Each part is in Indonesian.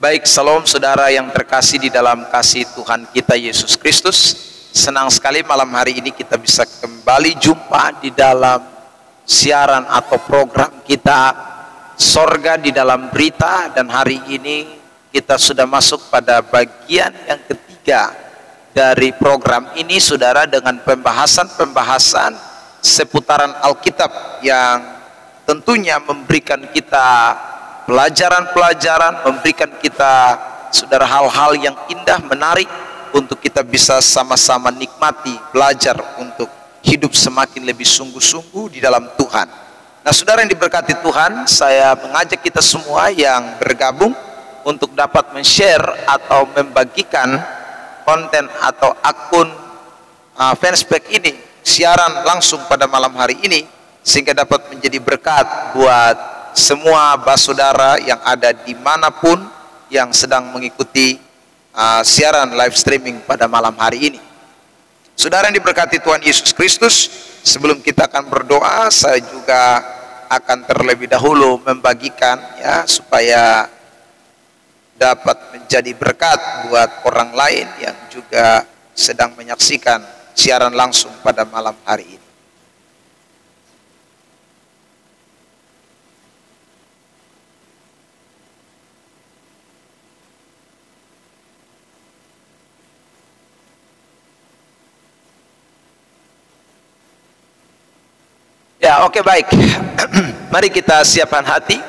Baik, salam saudara yang terkasih di dalam kasih Tuhan kita Yesus Kristus. Senang sekali malam hari ini kita bisa kembali jumpa di dalam siaran atau program kita Sorga di dalam Berita. Dan hari ini kita sudah masuk pada bagian yang ketiga dari program ini, saudara, dengan pembahasan seputaran Alkitab yang tentunya memberikan kita pelajaran-pelajaran, memberikan kita, saudara, hal-hal yang indah, menarik untuk kita bisa sama-sama nikmati, belajar untuk hidup semakin lebih sungguh-sungguh di dalam Tuhan. Nah, saudara yang diberkati Tuhan, saya mengajak kita semua yang bergabung untuk dapat men-share atau membagikan konten atau akun fanspage ini, siaran langsung pada malam hari ini, sehingga dapat menjadi berkat buat semua saudara yang ada dimanapun yang sedang mengikuti siaran live streaming pada malam hari ini. Saudara yang diberkati Tuhan Yesus Kristus, sebelum kita akan berdoa, saya juga akan terlebih dahulu membagikan ya, supaya dapat menjadi berkat buat orang lain yang juga sedang menyaksikan siaran langsung pada malam hari ini. Ya, oke, baik. Mari kita siapkan hati,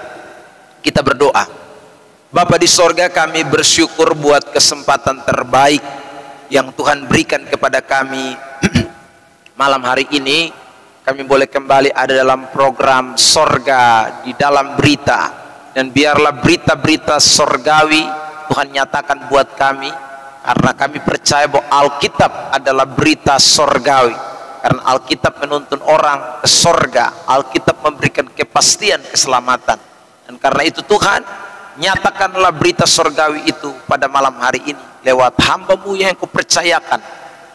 kita berdoa. Bapa di sorga, kami bersyukur buat kesempatan terbaik yang Tuhan berikan kepada kami malam hari ini. Kami boleh kembali ada dalam program Sorga di dalam Berita, dan biarlah berita-berita sorgawi Tuhan nyatakan buat kami, karena kami percaya bahwa Alkitab adalah berita sorgawi. Karena Alkitab menuntun orang ke sorga, Alkitab memberikan kepastian keselamatan. Dan karena itu Tuhan, nyatakanlah berita sorgawi itu pada malam hari ini lewat hamba-Mu yang Engkau percayakan.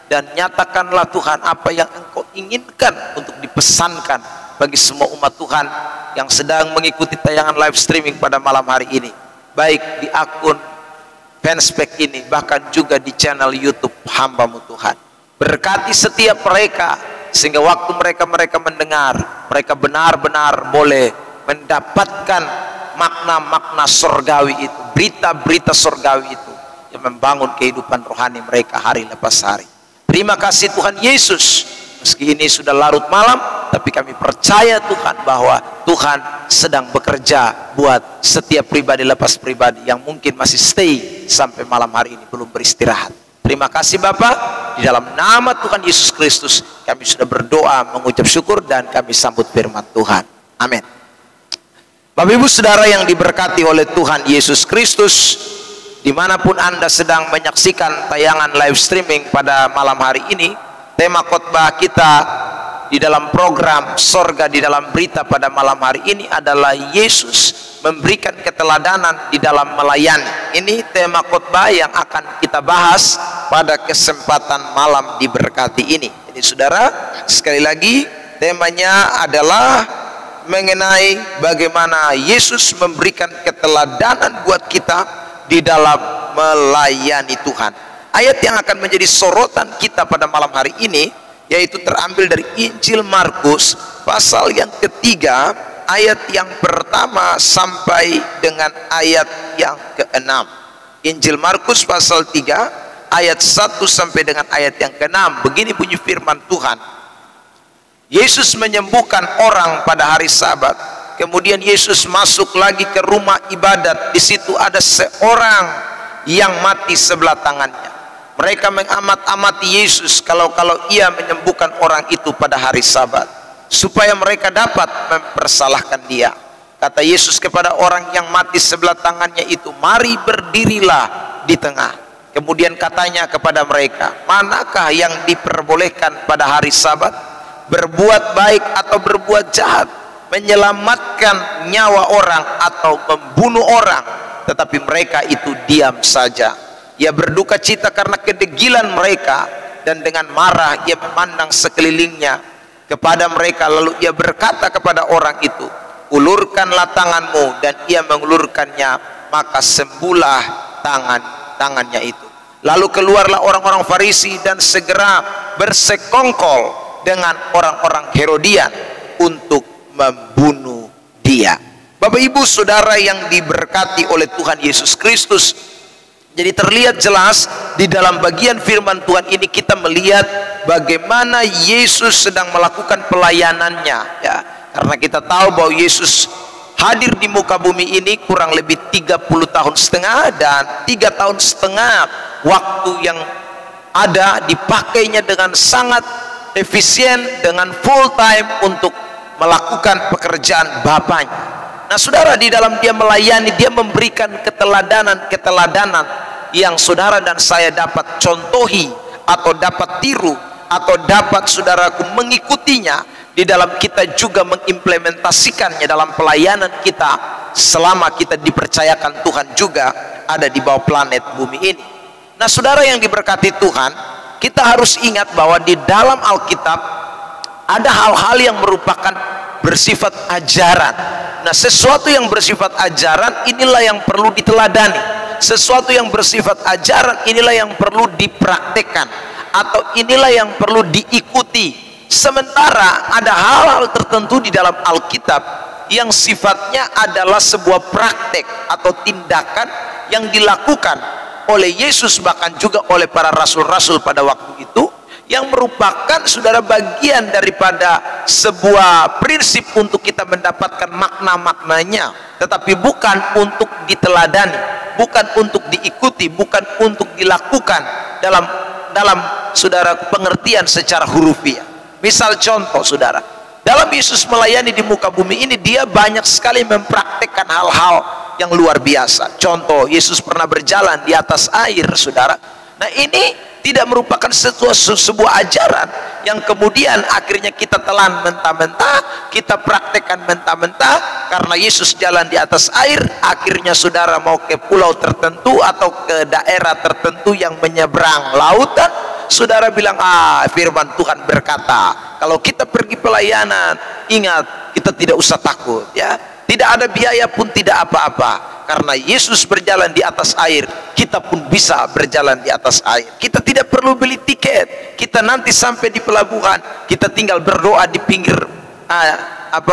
Dan nyatakanlah Tuhan apa yang Engkau inginkan untuk dipesankan bagi semua umat Tuhan yang sedang mengikuti tayangan live streaming pada malam hari ini, baik di akun fanspage ini, bahkan juga di channel YouTube hamba-Mu Tuhan. Berkati setiap mereka, sehingga waktu mereka mendengar, mereka benar-benar boleh mendapatkan makna-makna sorgawi itu, berita-berita sorgawi itu yang membangun kehidupan rohani mereka hari lepas hari. Terima kasih Tuhan Yesus, meski ini sudah larut malam, tapi kami percaya Tuhan bahwa Tuhan sedang bekerja buat setiap pribadi lepas pribadi yang mungkin masih stay sampai malam hari ini belum beristirahat. Terima kasih Bapa, di dalam nama Tuhan Yesus Kristus kami sudah berdoa, mengucap syukur, dan kami sambut firman Tuhan. Amin. Bapak Ibu Saudara yang diberkati oleh Tuhan Yesus Kristus, dimanapun Anda sedang menyaksikan tayangan live streaming pada malam hari ini, tema khotbah kita di dalam program Sorga di dalam Berita pada malam hari ini adalah Yesus memberikan keteladanan di dalam melayani. Ini tema khotbah yang akan kita bahas pada kesempatan malam diberkati ini. Jadi saudara, sekali lagi temanya adalah mengenai bagaimana Yesus memberikan keteladanan buat kita di dalam melayani Tuhan. Ayat yang akan menjadi sorotan kita pada malam hari ini yaitu terambil dari Injil Markus pasal yang ketiga, ayat yang pertama sampai dengan ayat yang ke-6. Injil Markus pasal 3 ayat 1 sampai dengan ayat yang ke-6. Begini bunyi firman Tuhan. Yesus menyembuhkan orang pada hari Sabat. Kemudian Yesus masuk lagi ke rumah ibadat. Di situ ada seorang yang mati sebelah tangannya. Mereka mengamat-amati Yesus kalau ia menyembuhkan orang itu pada hari Sabat, supaya mereka dapat mempersalahkan dia. Kata Yesus kepada orang yang mati sebelah tangannya itu, "Mari berdirilah di tengah." Kemudian katanya kepada mereka, "Manakah yang diperbolehkan pada hari Sabat? Berbuat baik atau berbuat jahat? Menyelamatkan nyawa orang atau membunuh orang?" Tetapi mereka itu diam saja. Ia berduka cita karena kedegilan mereka, dan dengan marah ia memandang sekelilingnya kepada mereka. Lalu ia berkata kepada orang itu, "Ulurkanlah tanganmu." Dan ia mengulurkannya, maka sembuhlah tangannya itu. Lalu keluarlah orang-orang Farisi dan segera bersekongkol dengan orang-orang Herodian untuk membunuh dia. Bapak Ibu Saudara yang diberkati oleh Tuhan Yesus Kristus, jadi terlihat jelas di dalam bagian firman Tuhan ini kita melihat bagaimana Yesus sedang melakukan pelayanannya, ya. Karena kita tahu bahwa Yesus hadir di muka bumi ini kurang lebih 30 tahun setengah, dan 3 tahun setengah waktu yang ada dipakainya dengan sangat efisien, dengan full time untuk melakukan pekerjaan Bapaknya. Nah saudara, di dalam dia melayani, dia memberikan keteladanan yang saudara dan saya dapat contohi atau dapat tiru atau dapat saudaraku mengikutinya di dalam kita juga mengimplementasikannya dalam pelayanan kita selama kita dipercayakan Tuhan juga ada di bawah planet bumi ini. Nah saudara yang diberkati Tuhan, kita harus ingat bahwa di dalam Alkitab ada hal-hal yang merupakan bersifat ajaran. Nah sesuatu yang bersifat ajaran inilah yang perlu diteladani. Sesuatu yang bersifat ajaran inilah yang perlu dipraktekkan, atau inilah yang perlu diikuti. Sementara ada hal-hal tertentu di dalam Alkitab yang sifatnya adalah sebuah praktek atau tindakan yang dilakukan oleh Yesus, bahkan juga oleh para rasul-rasul pada waktu itu, yang merupakan saudara bagian daripada sebuah prinsip untuk kita mendapatkan makna-maknanya, tetapi bukan untuk diteladani, bukan untuk diikuti, bukan untuk dilakukan dalam saudara pengertian secara hurufiah. Misal contoh saudara, dalam Yesus melayani di muka bumi ini, dia banyak sekali mempraktekkan hal-hal yang luar biasa. Contoh, Yesus pernah berjalan di atas air saudara. Nah ini tidak merupakan sebuah ajaran yang kemudian akhirnya kita telan mentah-mentah, kita praktekkan mentah-mentah. Karena Yesus jalan di atas air, akhirnya saudara mau ke pulau tertentu atau ke daerah tertentu yang menyeberang lautan, saudara bilang, firman Tuhan berkata kalau kita pergi pelayanan, ingat kita tidak usah takut, ya. Tidak ada biaya pun, tidak apa-apa. Karena Yesus berjalan di atas air, kita pun bisa berjalan di atas air. Kita tidak perlu beli tiket. Kita nanti sampai di pelabuhan, kita tinggal berdoa di pinggir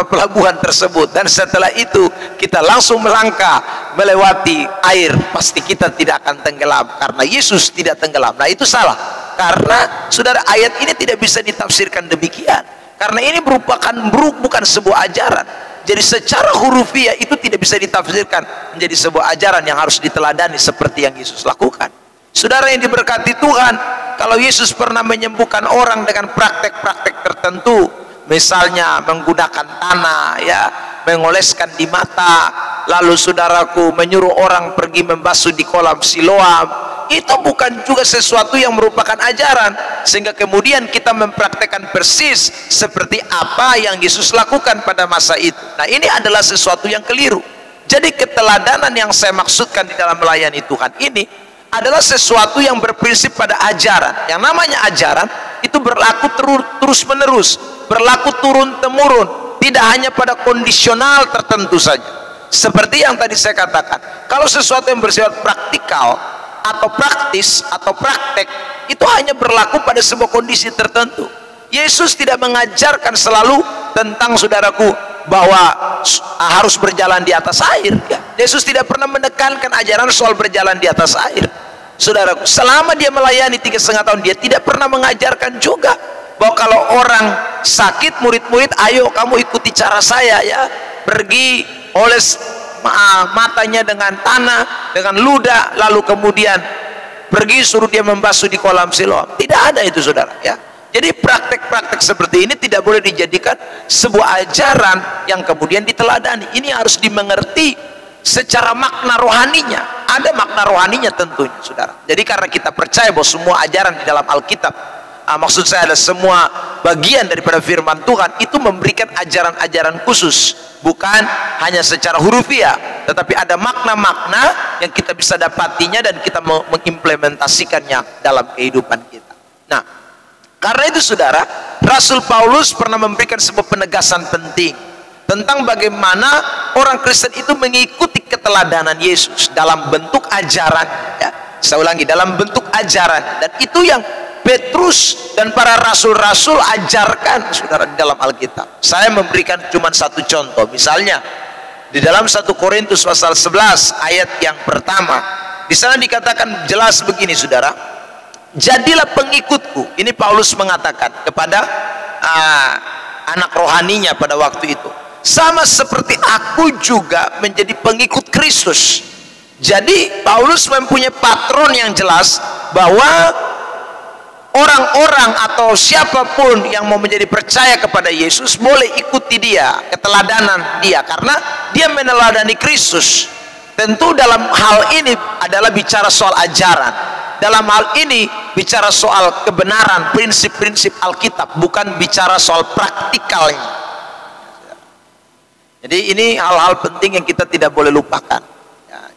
pelabuhan tersebut, dan setelah itu kita langsung melangkah melewati air. Pasti kita tidak akan tenggelam, karena Yesus tidak tenggelam. Nah itu salah, karena saudara, ayat ini tidak bisa ditafsirkan demikian, karena ini bukan sebuah ajaran. Jadi secara hurufiah itu tidak bisa ditafsirkan menjadi sebuah ajaran yang harus diteladani seperti yang Yesus lakukan. Saudara yang diberkati Tuhan, kalau Yesus pernah menyembuhkan orang dengan praktek-praktek tertentu, misalnya menggunakan tanah, ya, mengoleskan di mata, lalu saudaraku menyuruh orang pergi membasuh di kolam Siloam, itu bukan juga sesuatu yang merupakan ajaran, sehingga kemudian kita mempraktekkan persis seperti apa yang Yesus lakukan pada masa itu. Nah ini adalah sesuatu yang keliru. Jadi keteladanan yang saya maksudkan di dalam melayani Tuhan ini adalah sesuatu yang berprinsip pada ajaran. Yang namanya ajaran itu berlaku terus menerus, berlaku turun temurun, tidak hanya pada kondisional tertentu saja. Seperti yang tadi saya katakan, kalau sesuatu yang bersifat praktikal atau praktis atau praktek, itu hanya berlaku pada sebuah kondisi tertentu. Yesus tidak mengajarkan selalu tentang saudaraku bahwa harus berjalan di atas air, ya. Yesus tidak pernah menekankan ajaran soal berjalan di atas air. Saudaraku, selama dia melayani 3,5 tahun, dia tidak pernah mengajarkan juga bahwa kalau orang sakit, murid-murid, ayo kamu ikuti cara saya, ya, pergi oles matanya dengan tanah, dengan ludah, lalu kemudian pergi suruh dia membasuh di kolam Siloam. Tidak ada itu saudara, ya. Jadi praktek-praktek seperti ini tidak boleh dijadikan sebuah ajaran yang kemudian diteladani. Ini harus dimengerti secara makna rohaninya. Ada makna rohaninya tentunya saudara. Jadi karena kita percaya bahwa semua ajaran di dalam Alkitab, maksud saya ada semua bagian daripada firman Tuhan itu memberikan ajaran-ajaran khusus, bukan hanya secara hurufiah, tetapi ada makna-makna yang kita bisa dapatinya dan kita mengimplementasikannya dalam kehidupan kita. Nah, karena itu saudara, Rasul Paulus pernah memberikan sebuah penegasan penting tentang bagaimana orang Kristen itu mengikuti keteladanan Yesus dalam bentuk ajaran, ya. Saya ulangi, dalam bentuk ajaran, dan itu yang Petrus dan para rasul-rasul ajarkan, saudara, di dalam Alkitab. Saya memberikan cuma satu contoh. Misalnya di dalam 1 Korintus pasal 11 ayat yang pertama, di sana dikatakan jelas begini, saudara, jadilah pengikutku. Ini Paulus mengatakan kepada anak rohaninya pada waktu itu, sama seperti aku juga menjadi pengikut Kristus. Jadi Paulus mempunyai patron yang jelas bahwa orang-orang atau siapapun yang mau menjadi percaya kepada Yesus boleh ikuti dia, keteladanan dia, karena dia meneladani Kristus. Tentu dalam hal ini adalah bicara soal ajaran, dalam hal ini bicara soal kebenaran, prinsip-prinsip Alkitab, bukan bicara soal praktikalnya. Jadi ini hal-hal penting yang kita tidak boleh lupakan.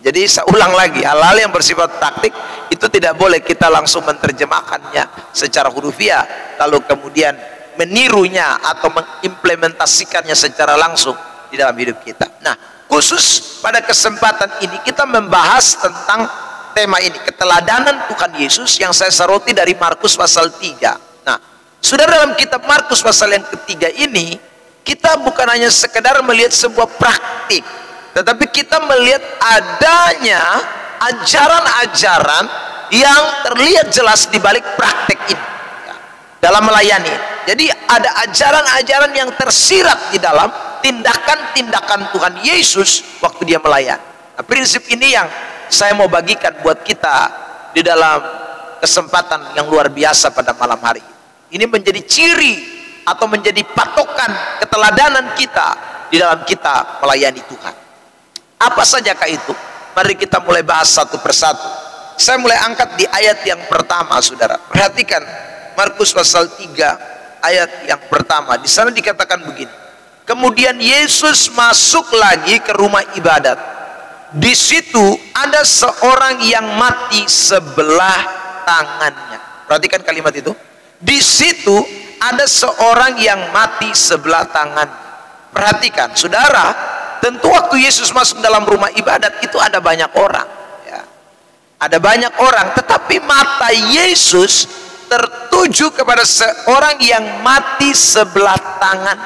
Jadi saya ulang lagi, hal-hal yang bersifat praktik itu tidak boleh kita langsung menerjemahkannya secara hurufiah lalu kemudian menirunya atau mengimplementasikannya secara langsung di dalam hidup kita. Nah, khusus pada kesempatan ini kita membahas tentang tema ini, keteladanan Tuhan Yesus, yang saya soroti dari Markus pasal 3. Nah, saudara, dalam kitab Markus pasal yang ketiga ini kita bukan hanya sekedar melihat sebuah praktik, tetapi kita melihat adanya ajaran-ajaran yang terlihat jelas di balik praktek ini, ya, dalam melayani. Jadi ada ajaran-ajaran yang tersirat di dalam tindakan-tindakan Tuhan Yesus waktu dia melayani. Nah, prinsip ini yang saya mau bagikan buat kita di dalam kesempatan yang luar biasa pada malam hari ini. Ini menjadi ciri atau menjadi patokan keteladanan kita di dalam kita melayani Tuhan. Apa sajakah itu? Mari kita mulai bahas satu persatu. Saya mulai angkat di ayat yang pertama, saudara. Perhatikan Markus pasal 3 ayat yang pertama. Di sana dikatakan begini. Kemudian Yesus masuk lagi ke rumah ibadat. Di situ ada seorang yang mati sebelah tangannya. Perhatikan kalimat itu. Di situ ada seorang yang mati sebelah tangannya. Perhatikan, saudara, tentu waktu Yesus masuk dalam rumah ibadat itu ada banyak orang, ya. Ada banyak orang, tetapi mata Yesus tertuju kepada seorang yang mati sebelah tangan.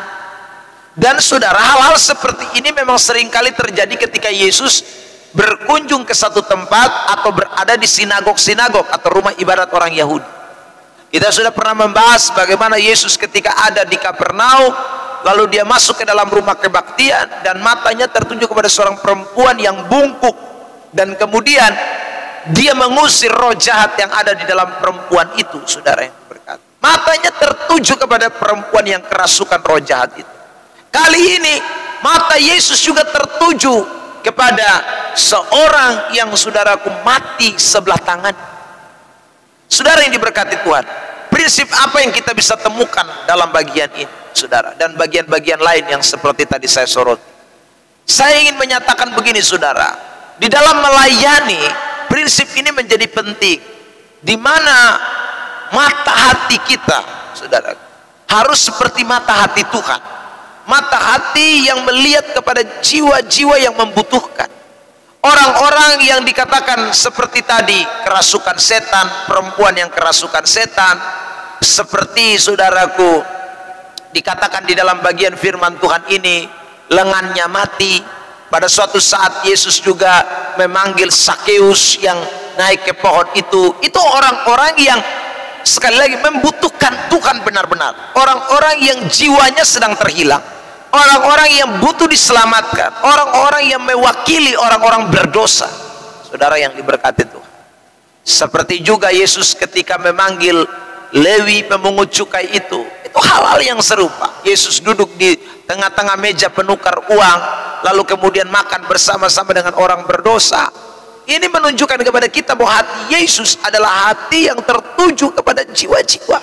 Dan saudara, hal-hal seperti ini memang seringkali terjadi ketika Yesus berkunjung ke satu tempat atau berada di sinagog-sinagog atau rumah ibadat orang Yahudi. Kita sudah pernah membahas bagaimana Yesus ketika ada di Kapernaum, lalu dia masuk ke dalam rumah kebaktian dan matanya tertuju kepada seorang perempuan yang bungkuk, dan kemudian dia mengusir roh jahat yang ada di dalam perempuan itu, saudara yang berkata. Matanya tertuju kepada perempuan yang kerasukan roh jahat itu. Kali ini mata Yesus juga tertuju kepada seorang yang, saudaraku, mati sebelah tangan. Saudara yang diberkati Tuhan, prinsip apa yang kita bisa temukan dalam bagian ini, saudara, dan bagian-bagian lain yang seperti tadi saya soroti? Saya ingin menyatakan begini, saudara, di dalam melayani prinsip ini menjadi penting, di mana mata hati kita, saudara, harus seperti mata hati Tuhan, mata hati yang melihat kepada jiwa-jiwa yang membutuhkan. Orang-orang yang dikatakan seperti tadi, kerasukan setan, perempuan yang kerasukan setan, seperti, saudaraku, dikatakan di dalam bagian firman Tuhan ini, lengannya mati. Pada suatu saat Yesus juga memanggil Sakeus yang naik ke pohon itu. Itu orang-orang yang sekali lagi membutuhkan Tuhan benar-benar, orang-orang yang jiwanya sedang terhilang, orang-orang yang butuh diselamatkan, orang-orang yang mewakili orang-orang berdosa, saudara yang diberkati Tuhan. Seperti juga Yesus ketika memanggil Lewi pemungut cukai itu hal-hal yang serupa. Yesus duduk di tengah-tengah meja penukar uang, lalu kemudian makan bersama-sama dengan orang berdosa. Ini menunjukkan kepada kita bahwa hati Yesus adalah hati yang tertuju kepada jiwa-jiwa,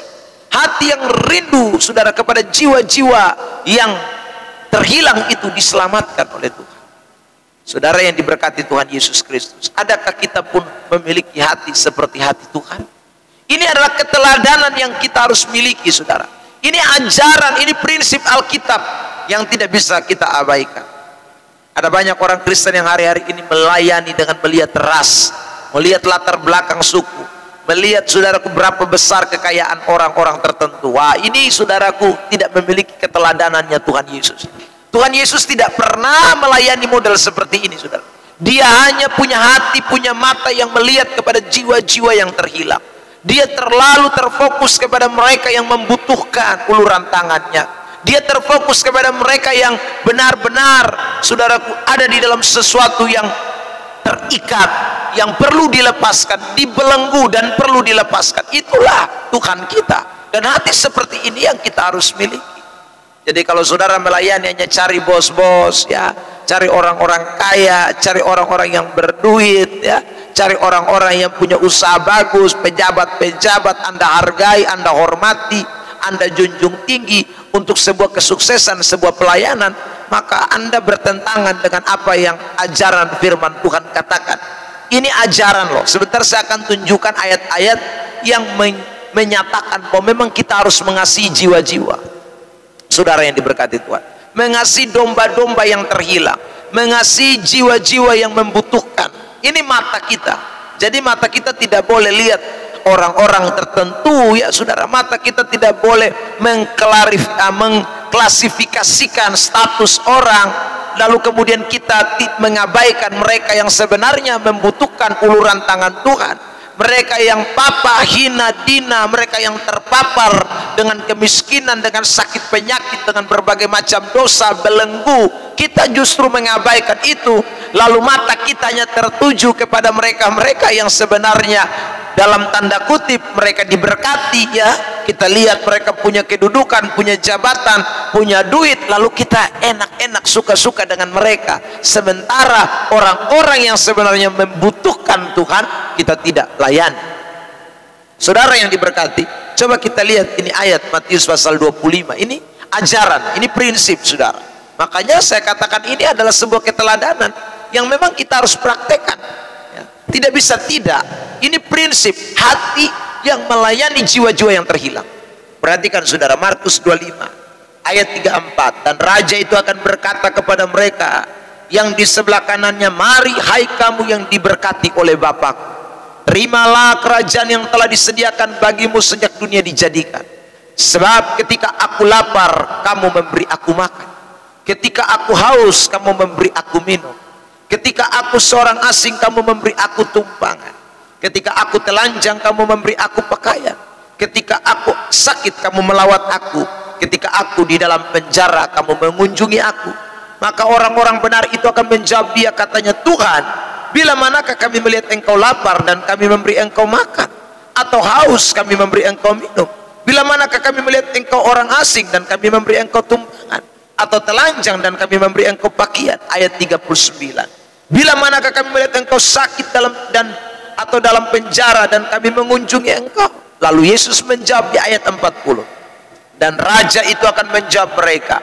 hati yang rindu, saudara, kepada jiwa-jiwa yang terhilang itu diselamatkan oleh Tuhan. Saudara yang diberkati Tuhan Yesus Kristus, adakah kita pun memiliki hati seperti hati Tuhan? Ini adalah keteladanan yang kita harus miliki, saudara. Ini ajaran, ini prinsip Alkitab yang tidak bisa kita abaikan. Ada banyak orang Kristen yang hari-hari ini melayani dengan melihat ras, melihat latar belakang suku, melihat saudaraku berapa besar kekayaan orang-orang tertentu. Wah, ini saudaraku tidak memiliki keteladanannya Tuhan Yesus. Tuhan Yesus tidak pernah melayani model seperti ini, saudara. Dia hanya punya hati, punya mata yang melihat kepada jiwa-jiwa yang terhilang. Dia terlalu terfokus kepada mereka yang membutuhkan uluran tangannya. Dia terfokus kepada mereka yang benar-benar, saudaraku, ada di dalam sesuatu yang terikat, yang perlu dilepaskan, dibelenggu dan perlu dilepaskan. Itulah Tuhan kita. Dan hati seperti ini yang kita harus miliki. Jadi kalau saudara melayani hanya cari bos-bos, ya, cari orang-orang kaya, cari orang-orang yang berduit, ya, cari orang-orang yang punya usaha bagus, pejabat-pejabat Anda hargai, Anda hormati, Anda junjung tinggi untuk sebuah kesuksesan, sebuah pelayanan, maka Anda bertentangan dengan apa yang ajaran firman Tuhan katakan. Ini ajaran loh. Sebentar saya akan tunjukkan ayat-ayat yang menyatakan bahwa memang kita harus mengasihi jiwa-jiwa. Saudara yang diberkati Tuhan, mengasihi domba-domba yang terhilang, mengasihi jiwa-jiwa yang membutuhkan. Ini mata kita. Jadi mata kita tidak boleh lihat orang-orang tertentu, ya saudara. Mata kita tidak boleh mengklasifikasikan status orang, lalu kemudian kita mengabaikan mereka yang sebenarnya membutuhkan uluran tangan Tuhan. Mereka yang papa, hina, dina, mereka yang terpapar dengan kemiskinan, dengan sakit penyakit, dengan berbagai macam dosa, belenggu. Kita justru mengabaikan itu, lalu mata kita hanya tertuju kepada mereka-mereka yang sebenarnya dalam tanda kutip mereka diberkati, ya. Kita lihat mereka punya kedudukan, punya jabatan, punya duit, lalu kita enak-enak, suka-suka dengan mereka. Sementara orang-orang yang sebenarnya membutuhkan Tuhan, kita tidak layani. Saudara yang diberkati, coba kita lihat ini ayat Matius pasal 25. Ini ajaran, ini prinsip, saudara. Makanya saya katakan ini adalah sebuah keteladanan yang memang kita harus praktekkan, ya. Tidak bisa tidak. Ini prinsip hati yang melayani jiwa-jiwa yang terhilang. Perhatikan saudara, Markus 25 ayat 34. Dan raja itu akan berkata kepada mereka yang di sebelah kanannya, mari hai kamu yang diberkati oleh Bapakku, terimalah kerajaan yang telah disediakan bagimu sejak dunia dijadikan. Sebab ketika aku lapar, kamu memberi aku makan. Ketika aku haus, kamu memberi aku minum. Ketika aku seorang asing, kamu memberi aku tumpangan. Ketika aku telanjang, kamu memberi aku pakaian. Ketika aku sakit, kamu melawat aku. Ketika aku di dalam penjara, kamu mengunjungi aku. Maka orang-orang benar itu akan menjawab dia, katanya, Tuhan, bila manakah kami melihat engkau lapar dan kami memberi engkau makan, atau haus kami memberi engkau minum? Bila manakah kami melihat engkau orang asing dan kami memberi engkau tumpangan, atau telanjang dan kami memberi engkau pakaian? Ayat 39. Bila manakah kami melihat engkau sakit atau dalam penjara dan kami mengunjungi engkau? Lalu Yesus menjawab di ayat 40. Dan raja itu akan menjawab mereka,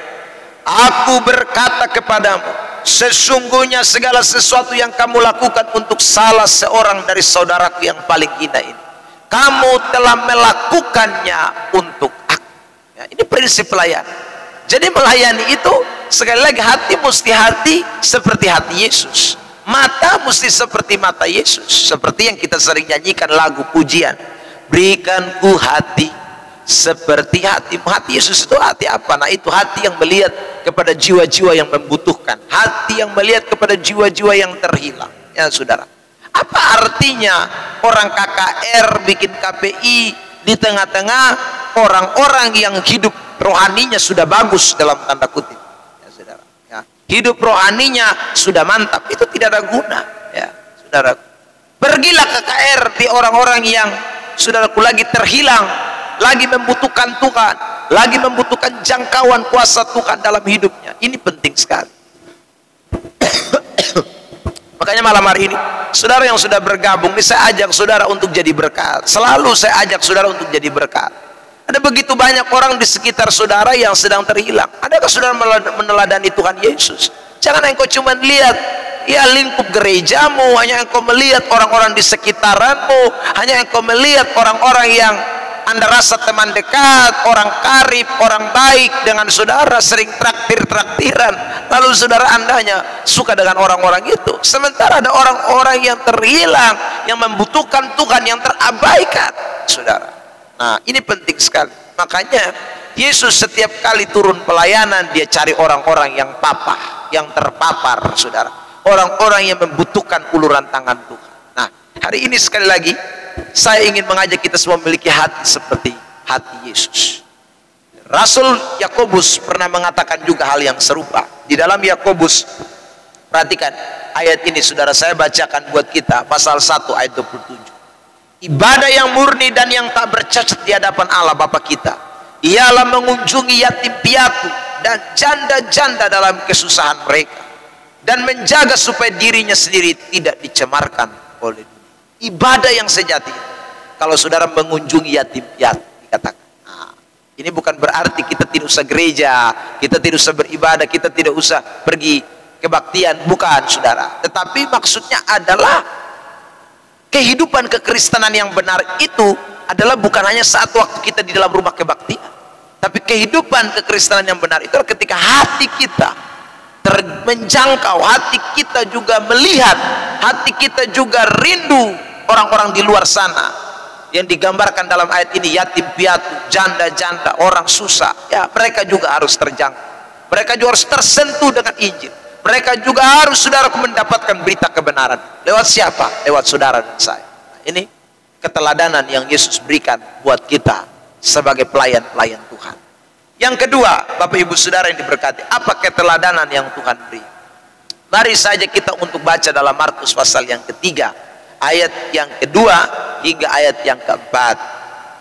aku berkata kepadamu, sesungguhnya segala sesuatu yang kamu lakukan untuk salah seorang dari saudaraku yang paling hina ini, kamu telah melakukannya untuk aku. Ya, ini prinsip pelayanan. Jadi melayani itu sekali lagi hati mesti hati seperti hati Yesus, mata mesti seperti mata Yesus. Seperti yang kita sering nyanyikan lagu pujian, berikanku hati seperti hati Yesus. Itu hati apa? Nah, itu hati yang melihat kepada jiwa-jiwa yang membutuhkan, hati yang melihat kepada jiwa-jiwa yang terhilang. Ya saudara, apa artinya orang KKR bikin KPI di tengah-tengah orang-orang yang hidup rohaninya sudah bagus dalam tanda kutip, ya saudara, ya. Hidup rohaninya sudah mantap, itu tidak ada guna, ya saudara. Pergilah KKR di orang-orang yang saudaraku lagi terhilang, lagi membutuhkan Tuhan, lagi membutuhkan jangkauan kuasa Tuhan dalam hidupnya. Ini penting sekali. Makanya malam hari ini, saudara yang sudah bergabung ini, saya ajak saudara untuk jadi berkat. Selalu saya ajak saudara untuk jadi berkat. Ada begitu banyak orang di sekitar saudara yang sedang terhilang. Adakah saudara meneladani Tuhan Yesus? Jangan engkau cuma lihat ya lingkup gerejamu, hanya engkau melihat orang-orang di sekitaranmu, hanya engkau melihat orang-orang yang Anda rasa teman dekat, orang karib, orang baik dengan saudara, sering traktir-traktiran, lalu saudara Anda hanya suka dengan orang-orang itu, sementara ada orang-orang yang terhilang, yang membutuhkan Tuhan, yang terabaikan, saudara. Nah, ini penting sekali. Makanya Yesus setiap kali turun pelayanan, dia cari orang-orang yang yang terpapar, saudara, orang-orang yang membutuhkan uluran tangan Tuhan. Nah, hari ini sekali lagi saya ingin mengajak kita semua memiliki hati seperti hati Yesus. Rasul Yakobus pernah mengatakan juga hal yang serupa. Di dalam Yakobus, perhatikan ayat ini, saudara, saya bacakan buat kita, pasal 1 ayat 27. Ibadah yang murni dan yang tak bercacat di hadapan Allah Bapa kita ialah mengunjungi yatim piatu dan janda-janda dalam kesusahan mereka, dan menjaga supaya dirinya sendiri tidak dicemarkan oleh dunia. Ibadah yang sejati, kalau saudara mengunjungi yatim piatu, dikatakan. Nah, ini bukan berarti kita tidak usah gereja, kita tidak usah beribadah, kita tidak usah pergi kebaktian, bukan, saudara. Tetapi maksudnya adalah kehidupan kekristenan yang benar itu adalah bukan hanya saat waktu kita di dalam rumah kebaktian, tapi kehidupan kekristenan yang benar itu adalah ketika hati kita menjangkau, hati kita juga melihat, hati kita juga rindu orang-orang di luar sana yang digambarkan dalam ayat ini, yatim piatu, janda-janda, orang susah, ya, mereka juga harus terjangkau, mereka juga harus tersentuh dengan Injil, mereka juga harus, saudara, mendapatkan berita kebenaran. Lewat siapa? Lewat saudara dan saya. Nah, ini keteladanan yang Yesus berikan buat kita sebagai pelayan-pelayan Tuhan. Yang kedua, Bapak Ibu Saudara yang diberkati, apa keteladanan yang Tuhan beri? Mari saja kita untuk baca dalam Markus pasal yang ketiga, ayat yang kedua hingga ayat yang keempat.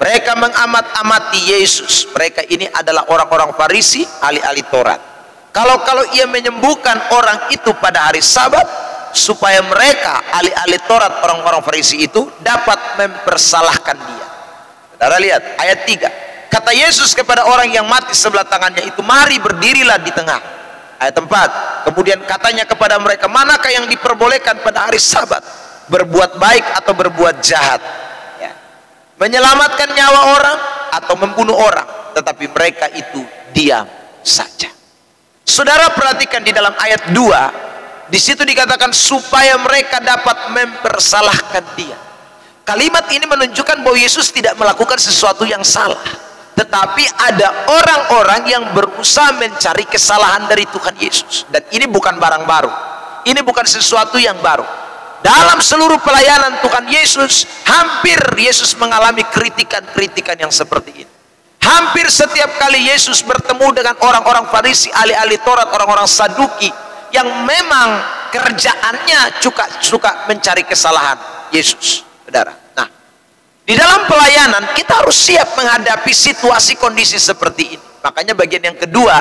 Mereka mengamat-amati Yesus. Mereka ini adalah orang-orang Farisi, ahli-ahli Taurat. Kalau ia menyembuhkan orang itu pada hari Sabat, supaya mereka, ahli-ahli Taurat, orang-orang Farisi itu, dapat mempersalahkan dia. Saudara lihat ayat 3. Kata Yesus kepada orang yang mati sebelah tangannya itu, mari berdirilah di tengah. Ayat 4. Kemudian katanya kepada mereka, manakah yang diperbolehkan pada hari Sabat, berbuat baik atau berbuat jahat, ya, menyelamatkan nyawa orang atau membunuh orang? Tetapi mereka itu diam saja. Saudara perhatikan di dalam ayat 2, di situ dikatakan supaya mereka dapat mempersalahkan dia. Kalimat ini menunjukkan bahwa Yesus tidak melakukan sesuatu yang salah, tetapi ada orang-orang yang berusaha mencari kesalahan dari Tuhan Yesus. Dan ini bukan barang baru, ini bukan sesuatu yang baru. Dalam seluruh pelayanan Tuhan Yesus, hampir Yesus mengalami kritikan-kritikan yang seperti ini. Hampir setiap kali Yesus bertemu dengan orang-orang Farisi, ahli-ahli Taurat, orang-orang Saduki, yang memang kerjaannya suka mencari kesalahan Yesus, saudara. Nah, di dalam pelayanan kita harus siap menghadapi situasi kondisi seperti ini. Makanya bagian yang kedua,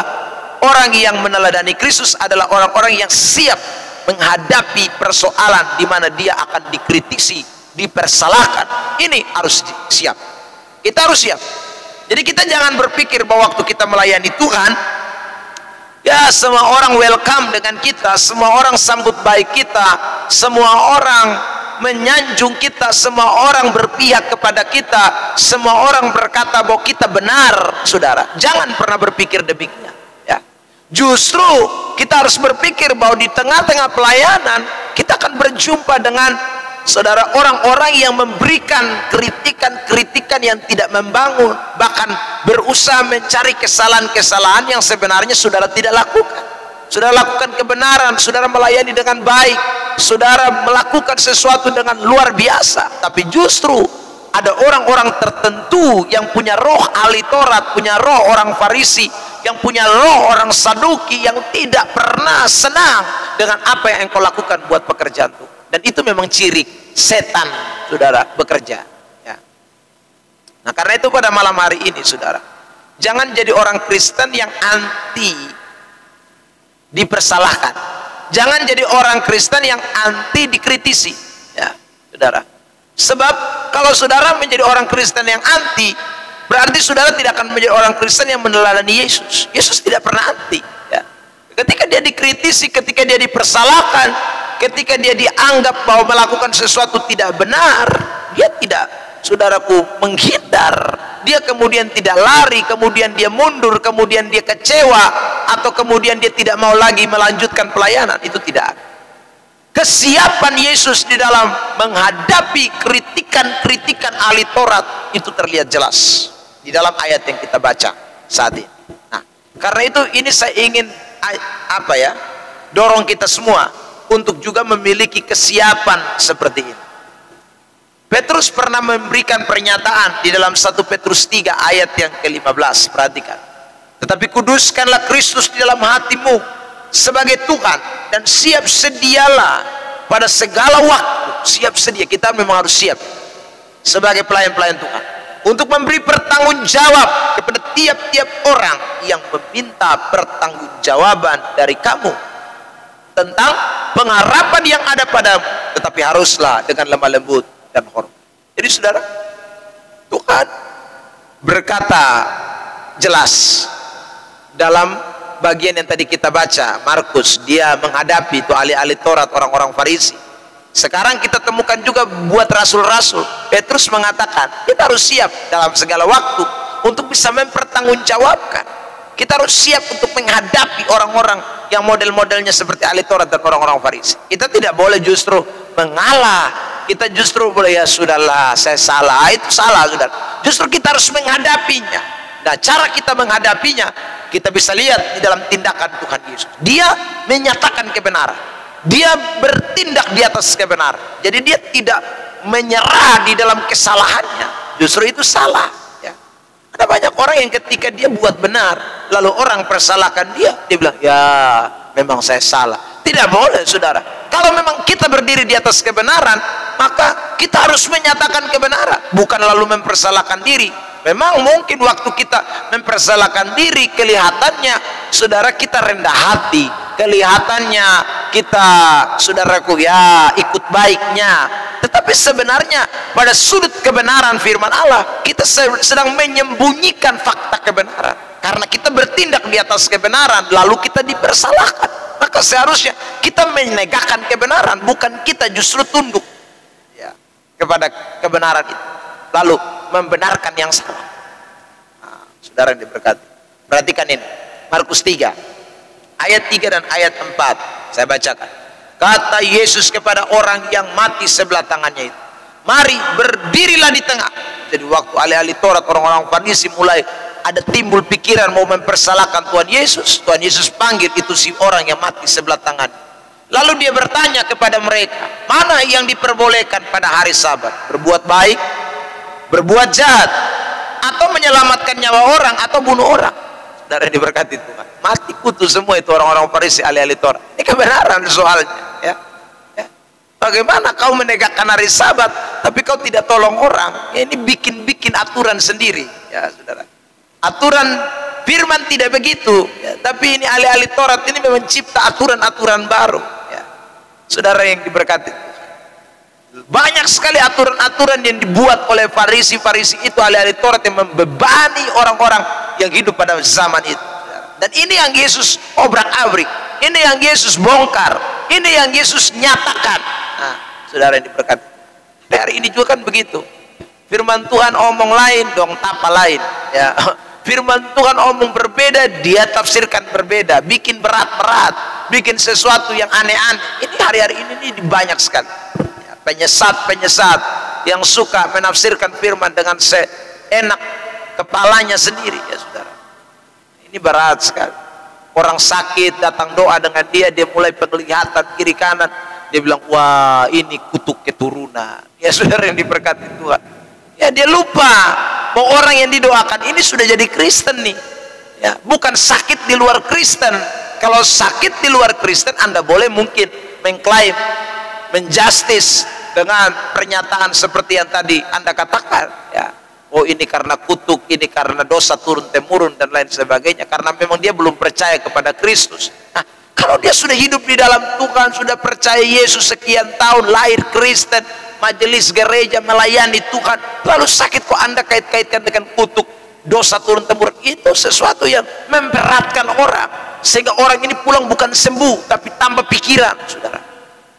orang yang meneladani Kristus adalah orang-orang yang siap menghadapi persoalan di mana dia akan dikritisi, dipersalahkan. Ini harus siap. Kita harus siap. Jadi kita jangan berpikir bahwa waktu kita melayani Tuhan, ya semua orang welcome dengan kita, semua orang sambut baik kita, semua orang menyanjung kita, semua orang berpihak kepada kita, semua orang berkata bahwa kita benar, saudara. Jangan pernah berpikir demikian, ya. Justru kita harus berpikir bahwa di tengah-tengah pelayanan kita akan berjumpa dengan, saudara, orang-orang yang memberikan kritikan-kritikan yang tidak membangun, bahkan berusaha mencari kesalahan-kesalahan yang sebenarnya saudara tidak lakukan. Saudara lakukan kebenaran, saudara melayani dengan baik, saudara melakukan sesuatu dengan luar biasa, tapi justru ada orang-orang tertentu yang punya roh ahli Taurat, punya roh orang Farisi, yang punya roh orang Saduki, yang tidak pernah senang dengan apa yang engkau lakukan buat pekerjaan Tuhan. Dan itu memang ciri setan, saudara, bekerja, ya. Nah, karena itu pada malam hari ini, saudara, jangan jadi orang Kristen yang anti dipersalahkan. Jangan jadi orang Kristen yang anti dikritisi, ya, saudara. Sebab kalau saudara menjadi orang Kristen yang anti, berarti saudara tidak akan menjadi orang Kristen yang meneladani Yesus. Yesus tidak pernah anti, ya. Ketika dia dikritisi, ketika dia dipersalahkan, ketika dia dianggap bahwa melakukan sesuatu tidak benar, dia tidak, saudaraku, menghindar. dia kemudian tidak lari, kemudian dia mundur, kemudian dia kecewa, atau kemudian dia tidak mau lagi melanjutkan pelayanan. Itu tidak ada. Kesiapan Yesus di dalam menghadapi kritikan-kritikan ahli Taurat itu terlihat jelas di dalam ayat yang kita baca saat ini. Nah, karena itu ini saya ingin dorong kita semua untuk juga memiliki kesiapan seperti ini. Petrus pernah memberikan pernyataan di dalam 1 Petrus 3 ayat yang ke-15. Perhatikan. Tetapi kuduskanlah Kristus di dalam hatimu sebagai Tuhan, dan siap sedialah pada segala waktu. Siap sedia, kita memang harus siap sebagai pelayan-pelayan Tuhan untuk memberi pertanggungjawab kepada tiap-tiap orang yang meminta pertanggungjawaban dari kamu tentang pengharapan yang ada padamu, tetapi haruslah dengan lemah lembut dan hormat. Jadi saudara, Tuhan berkata jelas dalam bagian yang tadi kita baca, Markus, dia menghadapi itu ahli-ahli Taurat, orang-orang Farisi. Sekarang kita temukan juga buat rasul-rasul. Petrus mengatakan kita harus siap dalam segala waktu untuk bisa mempertanggungjawabkan. Kita harus siap untuk menghadapi orang-orang yang model-modelnya seperti ahli Taurat dan orang-orang Farisi. Kita tidak boleh justru mengalah. Kita justru boleh, ya sudahlah, saya salah, itu salah, saudara. Justru kita harus menghadapinya. Nah, cara kita menghadapinya, kita bisa lihat di dalam tindakan Tuhan Yesus. Dia menyatakan kebenaran. Dia bertindak di atas kebenaran. Jadi dia tidak menyerah di dalam kesalahannya. Justru itu salah. Ya. Ada banyak orang yang ketika dia buat benar, lalu orang persalahkan dia, dia bilang, ya memang saya salah. Tidak boleh, saudara. Kalau memang kita berdiri di atas kebenaran, maka kita harus menyatakan kebenaran, bukan lalu mempersalahkan diri. Memang mungkin waktu kita mempersalahkan diri, kelihatannya saudara kita rendah hati, kelihatannya kita, saudaraku, ya ikut baiknya. Tetapi sebenarnya pada sudut kebenaran firman Allah, kita sedang menyembunyikan fakta kebenaran. Karena kita bertindak di atas kebenaran, lalu kita dipersalahkan. Maka seharusnya kita menegakkan kebenaran, bukan kita justru tunduk ya, kepada kebenaran itu, lalu membenarkan yang salah. Nah, saudara yang diberkati, perhatikan ini, Markus 3 ayat 3 dan ayat 4. Saya bacakan. Kata Yesus kepada orang yang mati sebelah tangannya itu, mari berdirilah di tengah. Jadi waktu ahli-ahli Taurat, orang-orang Farisi mulai ada timbul pikiran mau mempersalahkan Tuhan Yesus, Tuhan Yesus panggil itu si orang yang mati sebelah tangan. Lalu dia bertanya kepada mereka, mana yang diperbolehkan pada hari Sabat? Berbuat baik, berbuat jahat, atau menyelamatkan nyawa orang, atau bunuh orang? Saudara diberkati Tuhan, mati kutu semua itu orang-orang Farisi, ahli-ahli Taurat. Ini kebenaran soalnya ya. Bagaimana kau menegakkan hari Sabat tapi kau tidak tolong orang? Ya, ini bikin aturan sendiri ya saudara. Aturan firman tidak begitu ya, tapi ini ahli-ahli Taurat ini mencipta aturan-aturan baru ya. Saudara yang diberkati, banyak sekali aturan-aturan yang dibuat oleh Farisi-Farisi itu, ahli-ahli Taurat, yang membebani orang-orang yang hidup pada zaman itu. Dan ini yang Yesus obrak-abrik, ini yang Yesus bongkar, ini yang Yesus nyatakan. Nah, saudara yang diberkati, hari ini juga kan begitu. Firman Tuhan omong lain, dong tapa lain ya. Firman Tuhan omong berbeda, dia tafsirkan berbeda, bikin berat-berat, bikin sesuatu yang aneh-aneh. Ini hari-hari ini banyak sekali ya, penyesat-penyesat yang suka menafsirkan firman dengan seenak kepalanya sendiri ya saudara. Ini berat sekali. Orang sakit datang doa dengan dia, dia mulai penglihatan kiri kanan, dia bilang, wah ini kutuk keturunan ya saudara yang diberkati Tuhan. Ya dia lupa bahwa orang yang didoakan ini sudah jadi Kristen nih ya, bukan sakit di luar Kristen. Kalau sakit di luar Kristen, Anda boleh mungkin mengklaim, menjustis dengan pernyataan seperti yang tadi Anda katakan ya, oh ini karena kutuk, ini karena dosa turun temurun dan lain sebagainya, karena memang dia belum percaya kepada Kristus. Nah, kalau dia sudah hidup di dalam Tuhan, sudah percaya Yesus sekian tahun, lahir Kristen, majelis gereja, melayani Tuhan, lalu sakit kok Anda kait-kaitkan dengan kutuk, dosa turun temurun? Itu sesuatu yang memberatkan orang, sehingga orang ini pulang bukan sembuh tapi tambah pikiran. Saudara,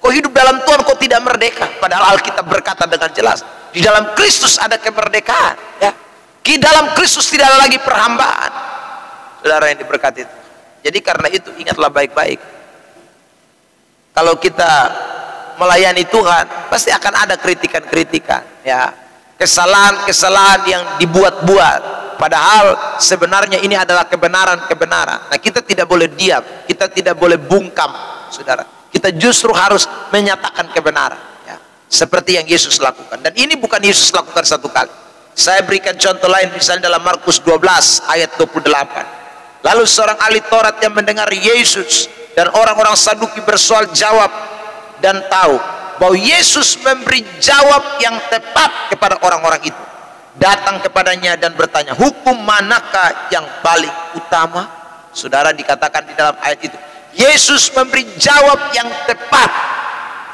kok hidup dalam Tuhan kok tidak merdeka? Padahal Alkitab berkata dengan jelas, di dalam Kristus ada kemerdekaan ya. Dalam Kristus tidak ada lagi perhambaan. Saudara yang diberkati itu. Jadi karena itu ingatlah baik-baik. Kalau kita melayani Tuhan, pasti akan ada kritikan-kritikan, ya. Kesalahan-kesalahan yang dibuat-buat. Padahal sebenarnya ini adalah kebenaran-kebenaran. Nah, kita tidak boleh diam, kita tidak boleh bungkam, saudara. Kita justru harus menyatakan kebenaran, ya. Seperti yang Yesus lakukan. Dan ini bukan Yesus lakukan satu kali. Saya berikan contoh lain, misalnya dalam Markus 12 ayat 28. Lalu seorang ahli Taurat yang mendengar Yesus dan orang-orang Saduki bersoal jawab dan tahu bahwa Yesus memberi jawab yang tepat kepada orang-orang itu, datang kepadanya dan bertanya, hukum manakah yang paling utama? Saudara, dikatakan di dalam ayat itu, Yesus memberi jawab yang tepat.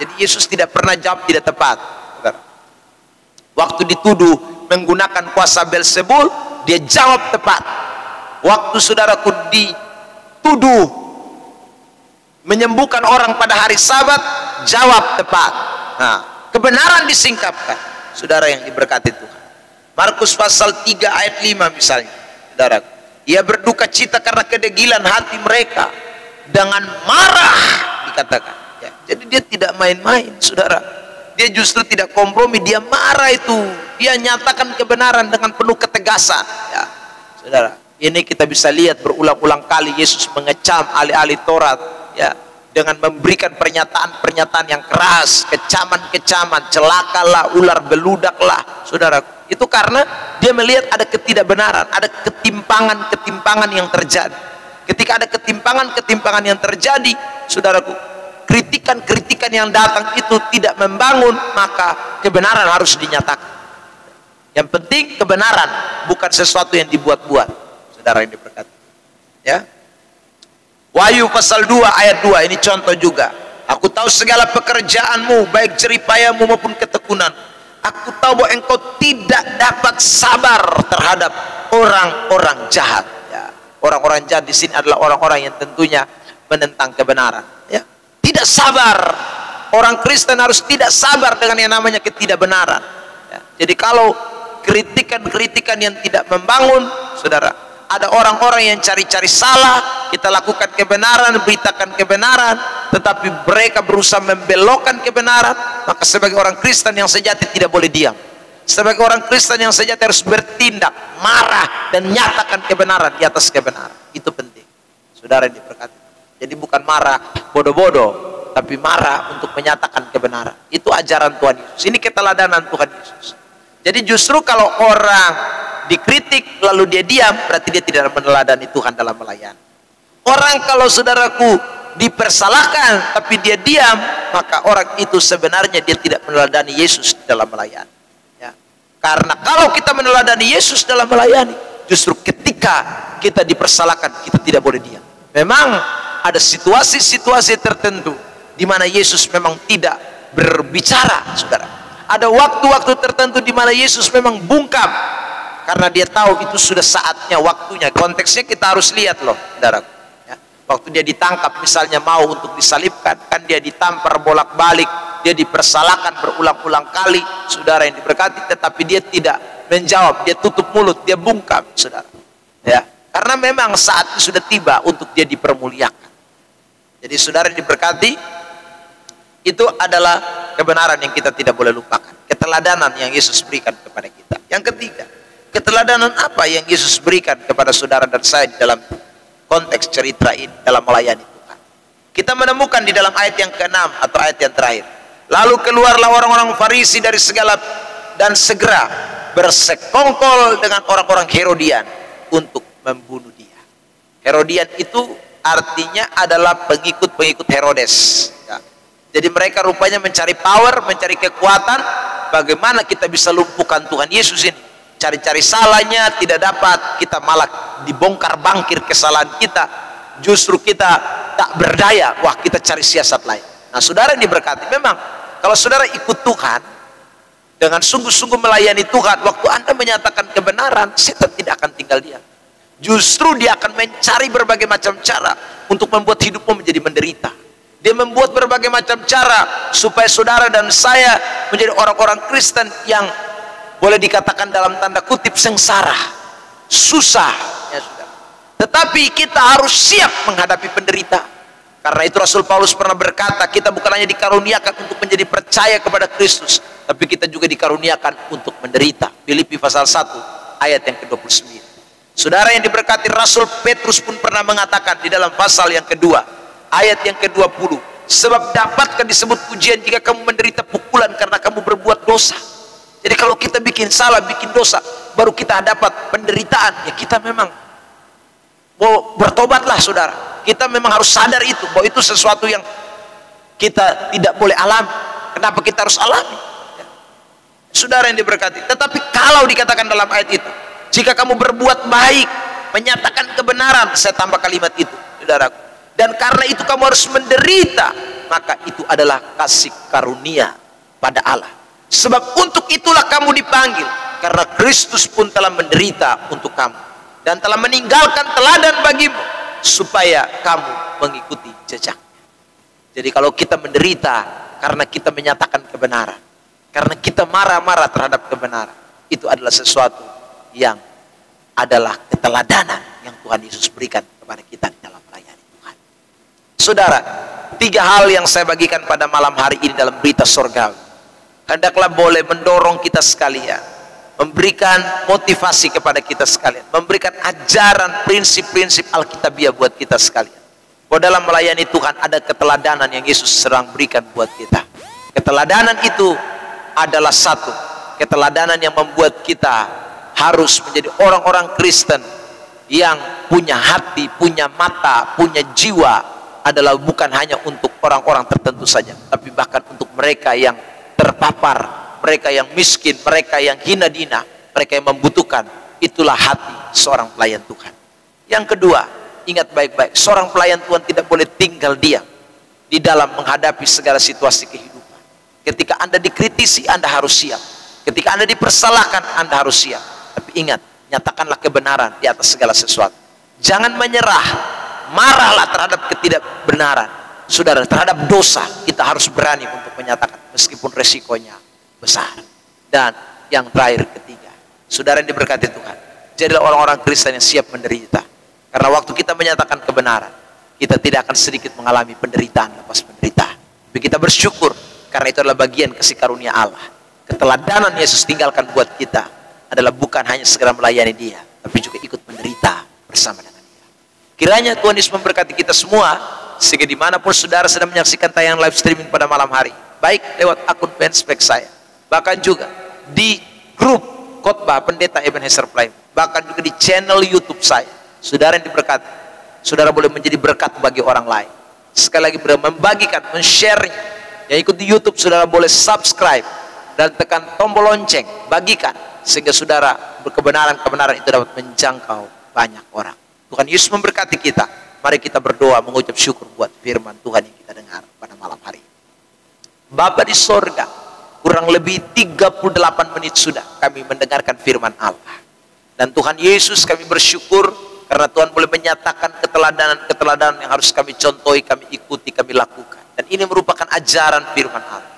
Jadi Yesus tidak pernah jawab tidak tepat. Saudara, waktu dituduh menggunakan kuasa Belzebul, dia jawab tepat. Waktu saudaraku dituduh menyembuhkan orang pada hari Sabat, jawab tepat. Nah, kebenaran disingkapkan, saudara yang diberkati Tuhan. Markus pasal 3 ayat 5 misalnya, saudara, ia berduka cita karena kedegilan hati mereka, dengan marah dikatakan, ya. Jadi dia tidak main-main, saudara. Dia justru tidak kompromi, dia marah itu, dia nyatakan kebenaran dengan penuh ketegasan, ya. Saudara, ini kita bisa lihat berulang-ulang kali Yesus mengecam ahli-ahli Taurat, ya, dengan memberikan pernyataan-pernyataan yang keras, kecaman-kecaman, celakalah, ular beludaklah, saudara. Itu karena dia melihat ada ketidakbenaran, ada ketimpangan-ketimpangan yang terjadi. Ketika ada ketimpangan-ketimpangan yang terjadi, saudaraku, kritikan-kritikan yang datang itu tidak membangun, maka kebenaran harus dinyatakan. Yang penting kebenaran, bukan sesuatu yang dibuat-buat, saudara yang diberkati, ya. Wahyu pasal 2 ayat 2, ini contoh juga. Aku tahu segala pekerjaanmu, baik jeripayamu maupun ketekunan. Aku tahu bahwa engkau tidak dapat sabar terhadap orang-orang jahat, ya. Orang-orang jahat di sini adalah orang-orang yang tentunya menentang kebenaran, ya. Tidak sabar. Orang Kristen harus tidak sabar dengan yang namanya ketidakbenaran, ya. Jadi kalau kritikan-kritikan yang tidak membangun, saudara, ada orang-orang yang cari-cari salah, kita lakukan kebenaran, beritakan kebenaran, tetapi mereka berusaha membelokkan kebenaran, maka sebagai orang Kristen yang sejati tidak boleh diam. Sebagai orang Kristen yang sejati harus bertindak, marah, dan nyatakan kebenaran di atas kebenaran. Itu penting, saudara yang diberkati. Jadi bukan marah bodoh-bodoh, tapi marah untuk menyatakan kebenaran. Itu ajaran Tuhan Yesus. Ini keteladanan Tuhan Yesus. Jadi justru kalau orang dikritik lalu dia diam, berarti dia tidak meneladani Tuhan dalam melayani. Orang kalau saudaraku dipersalahkan tapi dia diam, maka orang itu sebenarnya dia tidak meneladani Yesus dalam melayani, ya. Karena kalau kita meneladani Yesus dalam melayani, justru ketika kita dipersalahkan, kita tidak boleh diam. Memang ada situasi-situasi tertentu di mana Yesus memang tidak berbicara, saudara. Ada waktu-waktu tertentu di mana Yesus memang bungkam, karena dia tahu itu sudah saatnya, waktunya. Konteksnya kita harus lihat loh, saudaraku, ya. Waktu dia ditangkap misalnya mau untuk disalibkan, kan dia ditampar bolak-balik, dia dipersalahkan berulang-ulang kali, saudara yang diberkati, tetapi dia tidak menjawab, dia tutup mulut, dia bungkam, saudara, ya. Karena memang saatnya sudah tiba untuk dia dipermuliakan. Jadi saudara yang diberkati, itu adalah kebenaran yang kita tidak boleh lupakan. Keteladanan yang Yesus berikan kepada kita. Yang ketiga, keteladanan apa yang Yesus berikan kepada saudara dan saya di dalam konteks cerita ini, dalam melayani Tuhan? Kita menemukan di dalam ayat yang ke-6 atau ayat yang terakhir. Lalu keluarlah orang-orang Farisi dari segala dan segera bersekongkol dengan orang-orang Herodian untuk membunuh dia. Herodian itu artinya adalah pengikut-pengikut Herodes, ya. Jadi mereka rupanya mencari power, mencari kekuatan, bagaimana kita bisa lumpuhkan Tuhan Yesus ini. Cari-cari salahnya tidak dapat, kita malah dibongkar bangkir kesalahan kita, justru kita tak berdaya. Wah, kita cari siasat lain. Nah, saudara yang diberkati, memang kalau saudara ikut Tuhan dengan sungguh-sungguh melayani Tuhan, waktu Anda menyatakan kebenaran, setan tidak akan tinggal diam. Justru dia akan mencari berbagai macam cara untuk membuat hidupmu menjadi menderita. Dia membuat berbagai macam cara supaya saudara dan saya menjadi orang-orang Kristen yang boleh dikatakan dalam tanda kutip sengsara, susah, ya sudah. Tetapi kita harus siap menghadapi penderitaan. Karena itu Rasul Paulus pernah berkata, kita bukan hanya dikaruniakan untuk menjadi percaya kepada Kristus, tapi kita juga dikaruniakan untuk menderita. Filipi pasal 1 ayat yang ke-29. Saudara yang diberkati, Rasul Petrus pun pernah mengatakan di dalam pasal yang kedua ayat yang ke-20, sebab dapatkah disebut pujian jika kamu menderita pukulan karena kamu berbuat dosa. Jadi kalau kita bikin salah, bikin dosa, baru kita dapat penderitaan, ya kita memang mau bertobatlah saudara. Kita memang harus sadar itu, bahwa itu sesuatu yang kita tidak boleh alami. Kenapa kita harus alami? Ya. Saudara yang diberkati, tetapi kalau dikatakan dalam ayat itu, jika kamu berbuat baik, menyatakan kebenaran, saya tambah kalimat itu, saudaraku, dan karena itu kamu harus menderita, maka itu adalah kasih karunia pada Allah. Sebab untuk itulah kamu dipanggil, karena Kristus pun telah menderita untuk kamu dan telah meninggalkan teladan bagimu, supaya kamu mengikuti jejaknya. Jadi kalau kita menderita karena kita menyatakan kebenaran, karena kita marah-marah terhadap kebenaran, itu adalah sesuatu yang adalah keteladanan yang Tuhan Yesus berikan kepada kita di dalam melayani Tuhan. Saudara, 3 hal yang saya bagikan pada malam hari ini dalam berita surgawi, hendaklah boleh mendorong kita sekalian, memberikan motivasi kepada kita sekalian, memberikan ajaran prinsip-prinsip Alkitabiah buat kita sekalian. Bahwa dalam melayani Tuhan ada keteladanan yang Yesus sedang berikan buat kita. Keteladanan itu adalah satu, keteladanan yang membuat kita harus menjadi orang-orang Kristen yang punya hati, punya mata, punya jiwa, adalah bukan hanya untuk orang-orang tertentu saja, tapi bahkan untuk mereka yang terpapar, mereka yang miskin, mereka yang hina dina, mereka yang membutuhkan. Itulah hati seorang pelayan Tuhan. Yang kedua, ingat baik-baik, seorang pelayan Tuhan tidak boleh tinggal diam di dalam menghadapi segala situasi kehidupan. Ketika Anda dikritisi, Anda harus siap. Ketika Anda dipersalahkan, Anda harus siap. Tapi ingat, nyatakanlah kebenaran di atas segala sesuatu. Jangan menyerah, marahlah terhadap ketidakbenaran. Saudara, terhadap dosa kita harus berani untuk menyatakan, meskipun resikonya besar. Dan yang terakhir, ketiga, saudara yang diberkati Tuhan, jadilah orang-orang Kristen yang siap menderita. Karena waktu kita menyatakan kebenaran, kita tidak akan sedikit mengalami penderitaan lepas penderitaan. Tapi kita bersyukur, karena itu adalah bagian kasih karunia Allah. Keteladanan Yesus tinggalkan buat kita adalah bukan hanya segera melayani Dia, tapi juga ikut menderita bersama dengan Dia. Kiranya Tuhan Yesus memberkati kita semua, sehingga dimanapun saudara sedang menyaksikan tayangan live streaming pada malam hari, baik lewat akun fanspage saya, bahkan juga di grup khotbah Pendeta Ebenezer Plymouth, bahkan juga di channel YouTube saya, saudara yang diberkati, saudara boleh menjadi berkat bagi orang lain. Sekali lagi, membagikan, men-share-nya. Yang ikut di YouTube, saudara boleh subscribe dan tekan tombol lonceng, bagikan, sehingga saudara kebenaran-kebenaran itu dapat menjangkau banyak orang. Tuhan Yesus memberkati kita. Mari kita berdoa mengucap syukur buat firman Tuhan yang kita dengar pada malam hari. Bapa di sorga, kurang lebih 38 menit sudah kami mendengarkan firman Allah. Dan Tuhan Yesus, kami bersyukur karena Tuhan boleh menyatakan keteladanan-keteladanan yang harus kami contohi, kami ikuti, kami lakukan. Dan ini merupakan ajaran firman Allah.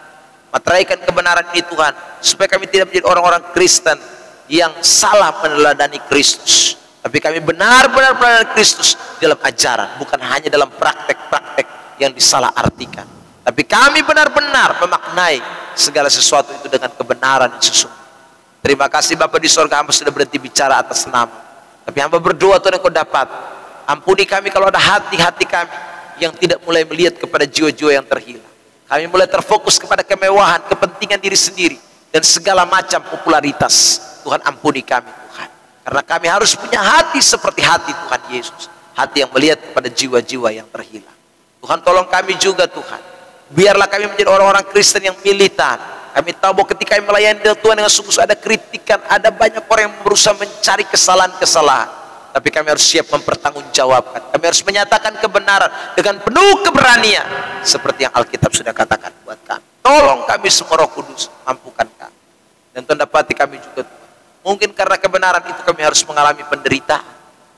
Materaikan kebenaran ini Tuhan, supaya kami tidak menjadi orang-orang Kristen yang salah meneladani Kristus, tapi kami benar-benar meneladani Kristus dalam ajaran, bukan hanya dalam praktek-praktek yang disalah artikan. Tapi kami benar-benar memaknai segala sesuatu itu dengan kebenaran yang sesungguhnya. Terima kasih Bapa di sorga, hamba sudah berhenti bicara atas nama. Tapi hamba berdoa Tuhan, Engkau dapat ampuni kami kalau ada hati-hati kami yang tidak mulai melihat kepada jiwa-jiwa yang terhilang. Kami mulai terfokus kepada kemewahan, kepentingan diri sendiri, dan segala macam popularitas. Tuhan ampuni kami Tuhan. Karena kami harus punya hati seperti hati Tuhan Yesus. Hati yang melihat kepada jiwa-jiwa yang terhilang. Tuhan tolong kami juga Tuhan. Biarlah kami menjadi orang-orang Kristen yang militan. Kami tahu bahwa ketika kami melayani Tuhan dengan sungguh ada kritikan, ada banyak orang yang berusaha mencari kesalahan-kesalahan. Tapi kami harus siap mempertanggungjawabkan. Kami harus menyatakan kebenaran dengan penuh keberanian, seperti yang Alkitab sudah katakan buat kami. Tolong kami semua, Roh Kudus, mampukan kami. Dan Tuhan dapati kami juga Tuhan. Mungkin karena kebenaran itu kami harus mengalami penderitaan.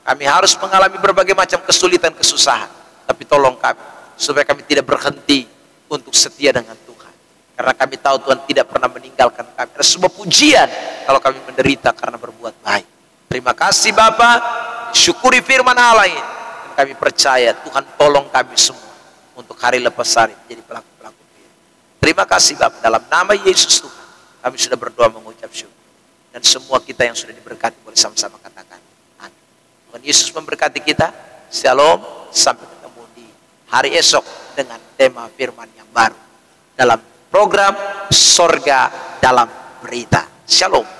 Kami harus mengalami berbagai macam kesulitan, kesusahan. Tapi tolong kami, supaya kami tidak berhenti untuk setia dengan Tuhan. Karena Karena kami tahu Tuhan tidak pernah meninggalkan kami. Ada sebuah pujian kalau kami menderita karena berbuat baik. Terima kasih Bapa, syukuri firman Allah ini. Dan kami percaya Tuhan tolong kami semua untuk hari lepas hari menjadi pelaku-pelaku firman. Terima kasih Bapa, dalam nama Yesus Tuhan kami sudah berdoa mengucap syukur. Dan semua kita yang sudah diberkati boleh sama-sama katakan amin. Tuhan Yesus memberkati kita. Shalom, sampai ketemu di hari esok dengan tema firman yang baru dalam program Sorga dalam Berita. Shalom.